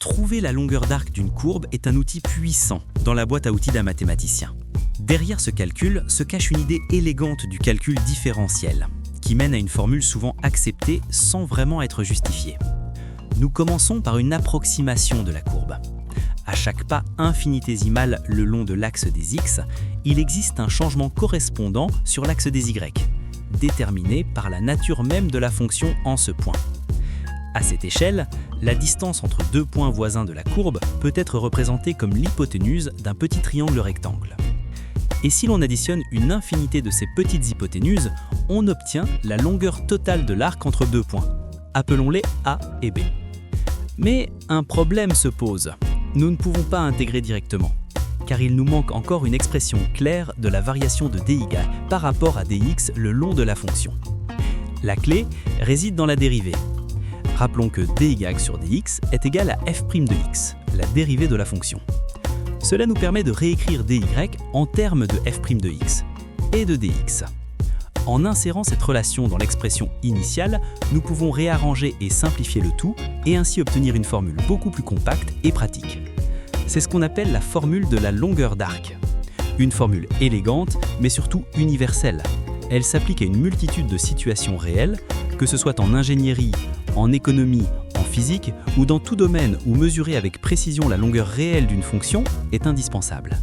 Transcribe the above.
Trouver la longueur d'arc d'une courbe est un outil puissant dans la boîte à outils d'un mathématicien. Derrière ce calcul se cache une idée élégante du calcul différentiel, qui mène à une formule souvent acceptée sans vraiment être justifiée. Nous commençons par une approximation de la courbe. À chaque pas infinitésimal le long de l'axe des x, il existe un changement correspondant sur l'axe des y, déterminé par la nature même de la fonction en ce point. À cette échelle, la distance entre deux points voisins de la courbe peut être représentée comme l'hypoténuse d'un petit triangle rectangle. Et si l'on additionne une infinité de ces petites hypoténuses, on obtient la longueur totale de l'arc entre deux points. Appelons-les A et B. Mais un problème se pose. Nous ne pouvons pas intégrer directement, car il nous manque encore une expression claire de la variation de dy par rapport à dx le long de la fonction. La clé réside dans la dérivée. Rappelons que dy sur dx est égal à f' de x, la dérivée de la fonction. Cela nous permet de réécrire dy en termes de f' de x et de dx. En insérant cette relation dans l'expression initiale, nous pouvons réarranger et simplifier le tout et ainsi obtenir une formule beaucoup plus compacte et pratique. C'est ce qu'on appelle la formule de la longueur d'arc. Une formule élégante, mais surtout universelle. Elle s'applique à une multitude de situations réelles, que ce soit en ingénierie, en économie, en physique ou dans tout domaine où mesurer avec précision la longueur réelle d'une fonction est indispensable.